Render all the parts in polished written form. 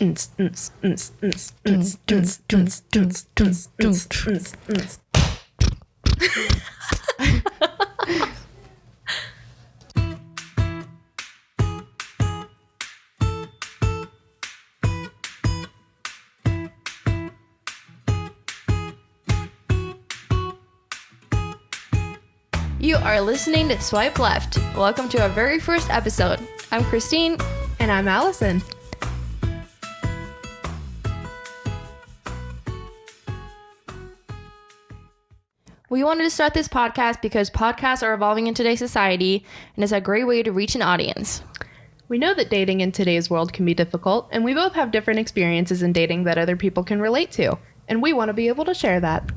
You are listening to Swipe Left. Welcome to our very first episode. I'm Christine. And I'm Allison. We wanted to start this podcast because podcasts are evolving in today's society, and it's a great way to reach an audience. We know that dating in today's world can be difficult, and we both have different experiences in dating that other people can relate to, and we want to be able to share that.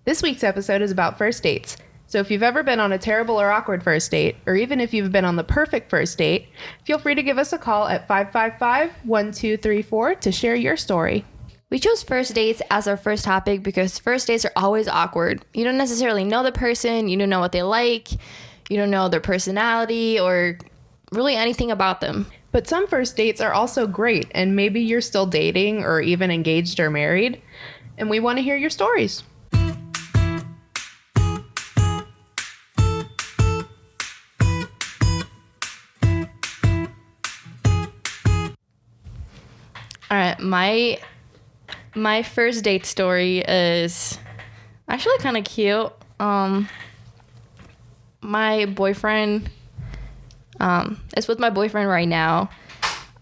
This week's episode is about first dates. So if you've ever been on a terrible or awkward first date, or even if you've been on the perfect first date, feel free to give us a call at 555-1234 to share your story. We chose first dates as our first topic because first dates are always awkward. You don't necessarily know the person, you don't know what they like, you don't know their personality or really anything about them. But some first dates are also great, and maybe you're still dating or even engaged or married, and we want to hear your stories. All right, my first date story is actually kind of cute. My boyfriend is with my boyfriend right now.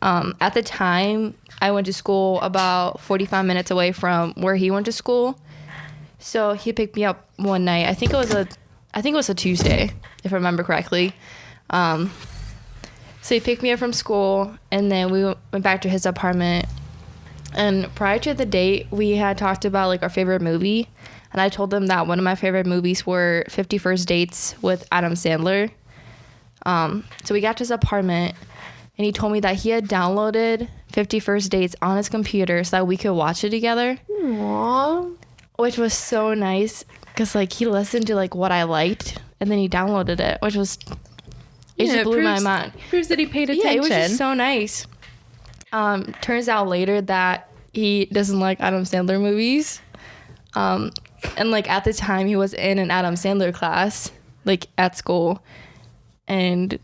At the time, I went to school about 45 minutes away from where he went to school. So he picked me up one night. I think it was a Tuesday, if I remember correctly. So he picked me up from school, and then we went back to his apartment. And prior to the date, we had talked about like our favorite movie. And I told him that one of my favorite movies were 50 First Dates with Adam Sandler. So we got to his apartment, and he told me that he had downloaded 50 First Dates on his computer so that we could watch it together. Aww. Which was so nice, because like he listened to like what I liked, and then he downloaded it, which was... It just blew my mind. Proves that he paid attention. Yeah, it was just so nice. Turns out later that he doesn't like Adam Sandler movies. And like at the time he was in an Adam Sandler class, like at school. And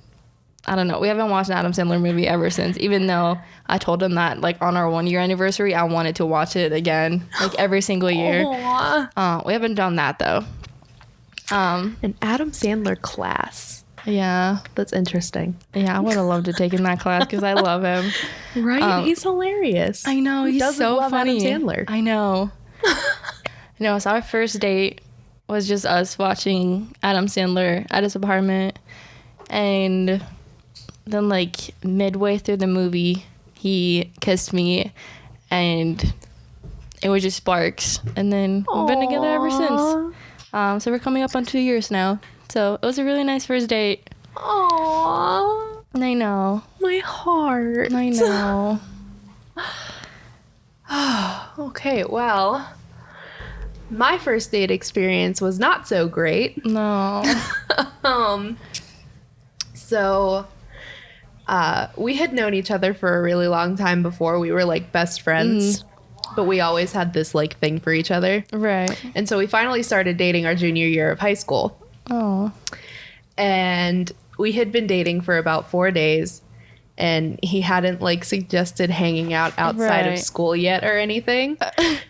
I don't know, we haven't watched an Adam Sandler movie ever since, even though I told him that like on our 1 year anniversary, I wanted to watch it again, like every single year. We haven't done that though. An Adam Sandler class. Yeah. That's interesting. Yeah, I would have loved to take in that class because I love him. Right? He's hilarious. I know. Who He's doesn't so love funny. Adam Sandler? I know. No, so our first date was just us watching Adam Sandler at his apartment. And then like midway through the movie, he kissed me and it was just sparks. And then we've been together ever since. So we're coming up on 2 years now. So it was a really nice first date. Aww. I know. My heart. I know. Okay, well, my first date experience was not so great. No. So we had known each other for a really long time before. We were like best friends, but we always had this like thing for each other. Right. And so we finally started dating our junior year of high school. Oh. And we had been dating for about 4 days, and he hadn't like suggested hanging out outside of school yet or anything.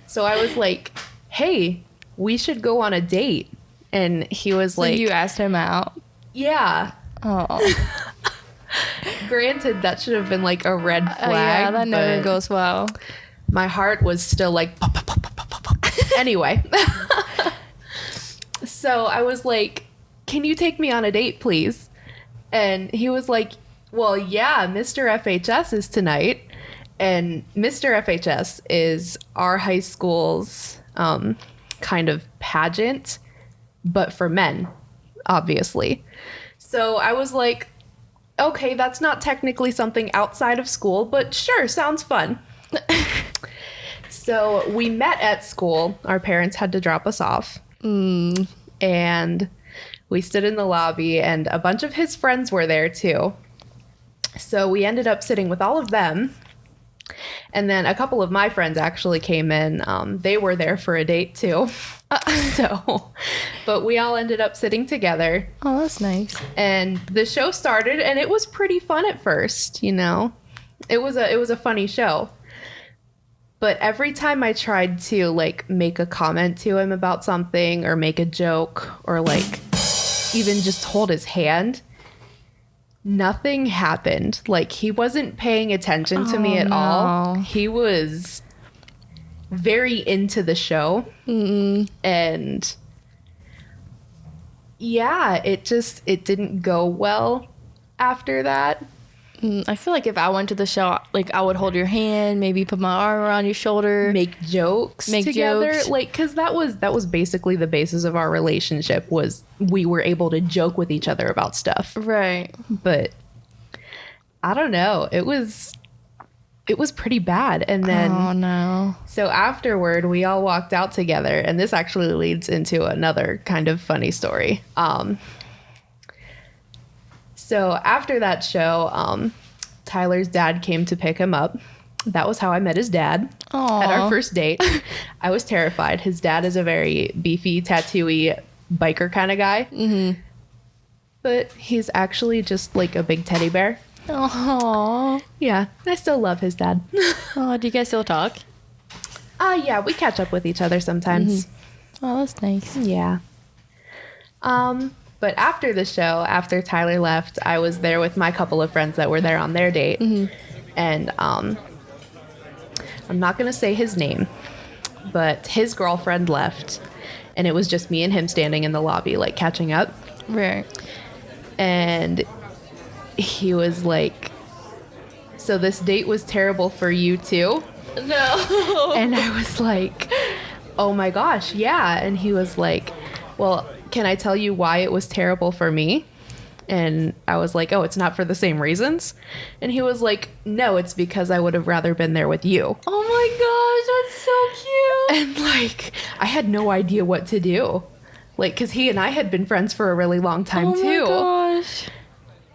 So I was like, hey, we should go on a date. And he was like, you asked him out? Yeah. Oh. Granted, that should have been like a red flag. Yeah, that never goes well. My heart was still like, pop, pop, pop, pop, pop, pop. Anyway. So I was like, can you take me on a date, please? And he was like, well, yeah, Mr. FHS is tonight. And Mr. FHS is our high school's kind of pageant, but for men, obviously. So I was like, okay, that's not technically something outside of school, but sure, sounds fun. So we met at school. Our parents had to drop us off. And we stood in the lobby, and a bunch of his friends were there too. So we ended up sitting with all of them. And then a couple of my friends actually came in. They were there for a date too. But we all ended up sitting together. Oh, that's nice. And the show started, and it was pretty fun at first, you know. It was a funny show. But every time I tried to like make a comment to him about something or make a joke or like even just hold his hand, nothing happened. Like he wasn't paying attention to me at all. He was very into the show. And yeah, it didn't go well after that. I feel like if I went to the show, like I would hold your hand, maybe put my arm around your shoulder, make jokes together. Like, because that was basically the basis of our relationship, was we were able to joke with each other about stuff. Right. But I don't know. It was pretty bad. And then, oh no. So afterward, we all walked out together, and this actually leads into another kind of funny story. So after that show, Tyler's dad came to pick him up. That was how I met his dad. Aww. At our first date. I was terrified. His dad is a very beefy, tattooy, biker kind of guy. Mm-hmm. But he's actually just like a big teddy bear. Aww. Yeah, I still love his dad. Oh, do you guys still talk? Yeah, we catch up with each other sometimes. Mm-hmm. Oh, that's nice. Yeah. But after the show, after Tyler left, I was there with my couple of friends that were there on their date. Mm-hmm. And I'm not going to say his name, but his girlfriend left. And it was just me and him standing in the lobby, like, catching up. Right. And he was like, so this date was terrible for you too? No. And I was like, oh my gosh, yeah. And he was like, well, can I tell you why it was terrible for me? And I was like, oh, it's not for the same reasons? And he was like, no, it's because I would have rather been there with you. Oh my gosh, that's so cute. And like, I had no idea what to do. Like, because he and I had been friends for a really long time too. Oh my gosh.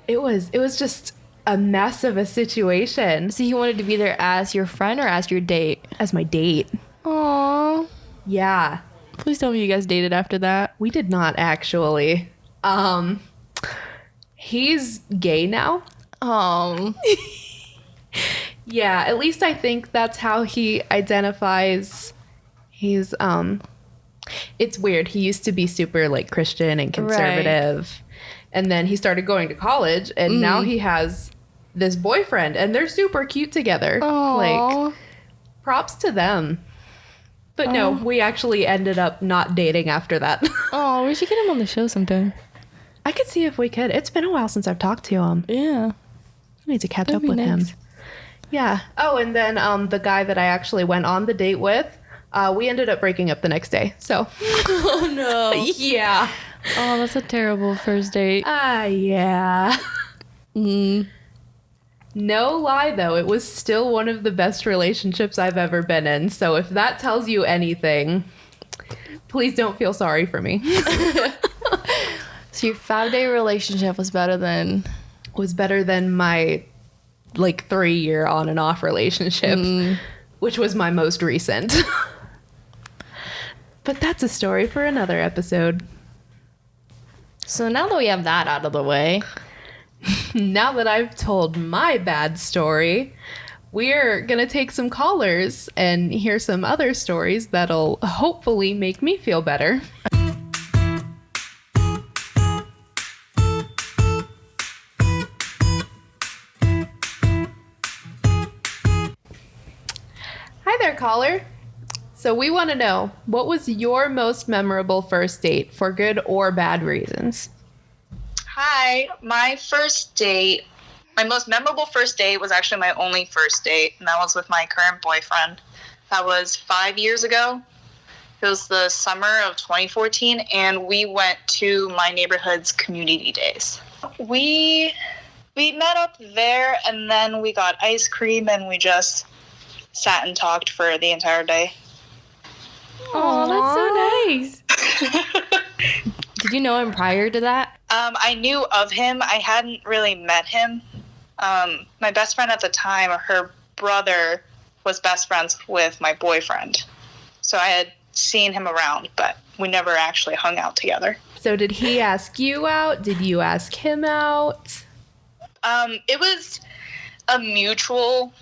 It was just a mess of a situation. So he wanted to be there as your friend or as your date? As my date. Aww. Yeah. Please tell me you guys dated after that. We did not, actually. He's gay now. Yeah, at least I think that's how he identifies. He's it's weird. He used to be super like Christian and conservative. Right. And then he started going to college, and now he has this boyfriend, and they're super cute together. Aww. Like, props to them. But no, we actually ended up not dating after that. Oh, we should get him on the show sometime. I could see if we could. It's been a while since I've talked to him. Yeah. I need to catch up with him. Yeah. Oh, and then the guy that I actually went on the date with, we ended up breaking up the next day. So. Oh, no. Yeah. Oh, that's a terrible first date. Yeah. No lie, though, it was still one of the best relationships I've ever been in. So if that tells you anything, please don't feel sorry for me. So your 5-day relationship was better than my like 3-year on and off relationship, which was my most recent. But that's a story for another episode. So now that we have that out of the way, now that I've told my bad story, we're going to take some callers and hear some other stories that'll hopefully make me feel better. Hi there, caller. So we want to know, what was your most memorable first date for good or bad reasons? Hi, my most memorable first date was actually my only first date, and that was with my current boyfriend. That was 5 years ago. It was the summer of 2014, and we went to my neighborhood's community days. We met up there, and then we got ice cream, and we just sat and talked for the entire day. Oh, that's so nice. Did you know him prior to that? I knew of him. I hadn't really met him. My best friend at the time, her brother was best friends with my boyfriend. So I had seen him around, but we never actually hung out together. So did he ask you out? Did you ask him out? It was a mutual.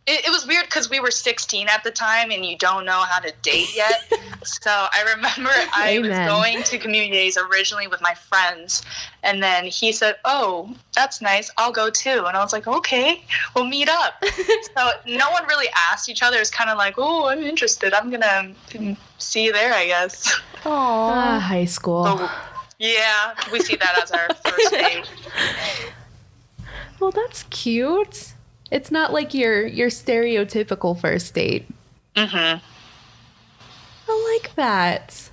It was weird because we were 16 at the time and you don't know how to date yet. So I remember I was going to community days originally with my friends. And then he said, oh, that's nice. I'll go too. And I was like, okay, we'll meet up. So no one really asked each other. It's kind of like, oh, I'm interested. I'm going to see you there, I guess. Aww. High school. So, yeah, we see that as our first date. Well, that's cute. It's not like your stereotypical first date. Mm-hmm. I like that.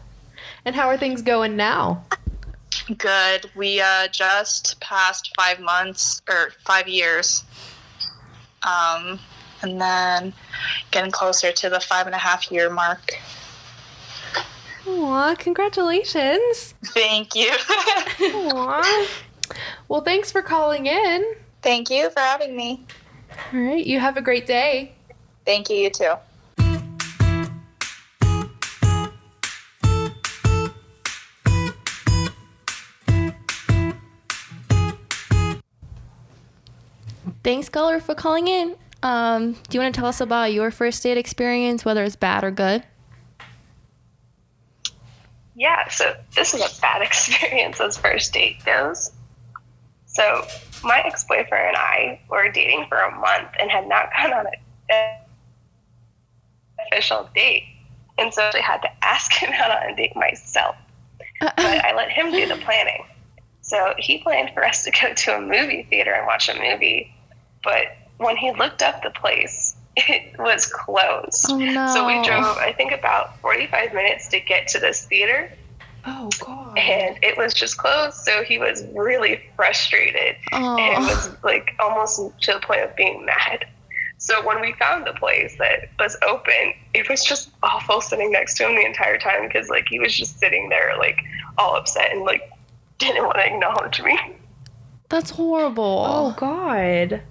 And how are things going now? Good. We just passed 5 years. And then getting closer to the 5.5 year mark. Aw, congratulations. Thank you. Aw. Well, thanks for calling in. Thank you for having me. All right, you have a great day. Thank you, you too. Thanks, caller, for calling in. Do you want to tell us about your first date experience, whether it's bad or good? Yeah, so this is a bad experience as first date goes. So my ex-boyfriend and I were dating for a month and had not gone on an official date. And so I had to ask him out on a date myself. But I let him do the planning. So he planned for us to go to a movie theater and watch a movie. But when he looked up the place, it was closed. Oh, no. So we drove, I think, about 45 minutes to get to this theater. Oh, God. And it was just closed, so he was really frustrated and was like almost to the point of being mad. So when we found the place that was open, it was just awful sitting next to him the entire time because like he was just sitting there like all upset and like didn't want to acknowledge me. That's horrible. Oh, God.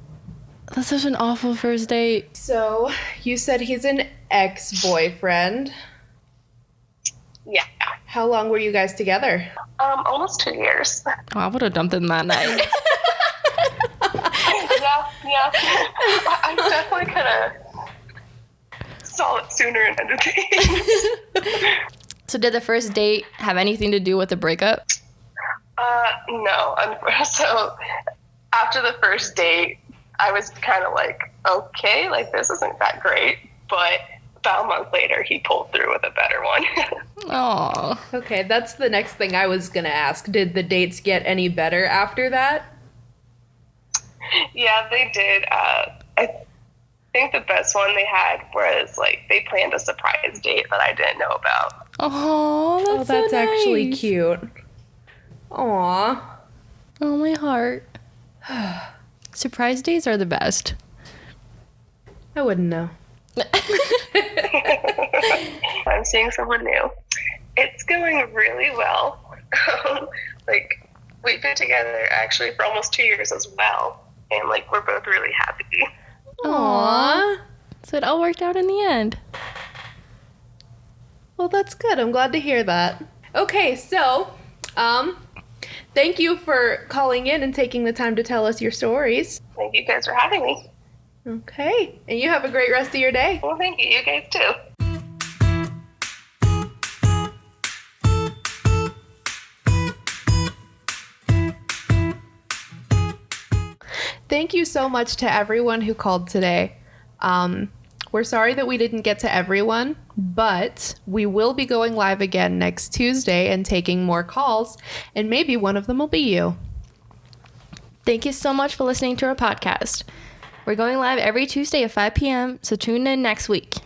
That's such an awful first date. So you said he's an ex-boyfriend. Yeah. How long were you guys together? Almost 2 years. Oh, I would have dumped him that night. Yeah. I definitely could have saw it sooner and ended things. So did the first date have anything to do with the breakup? No. So after the first date, I was kind of like, okay, like this isn't that great. But about a month later, he pulled through with a better one. Oh. Okay, that's the next thing I was going to ask. Did the dates get any better after that? Yeah, they did. I think the best one they had was like they planned a surprise date that I didn't know about. Oh, That's so nice. actually cute. Aw. Oh, my heart. Surprise dates are the best. I wouldn't know. I'm seeing someone new. It's going really well. Like we've been together actually for almost 2 years as well, and like we're both really happy. Aww. So it all worked out in the end. Well, that's good. I'm glad to hear that. Okay, so, thank you for calling in and taking the time to tell us your stories. Thank you guys for having me. Okay, and you have a great rest of your day. Well, thank you. You guys too. Thank you so much to everyone who called today. We're sorry that we didn't get to everyone, but we will be going live again next Tuesday and taking more calls, and maybe one of them will be you. Thank you so much for listening to our podcast. We're going live every Tuesday at 5 p.m., so tune in next week.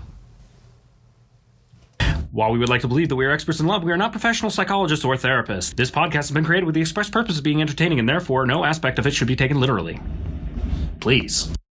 While we would like to believe that we are experts in love, we are not professional psychologists or therapists. This podcast has been created with the express purpose of being entertaining, and therefore no aspect of it should be taken literally. Please.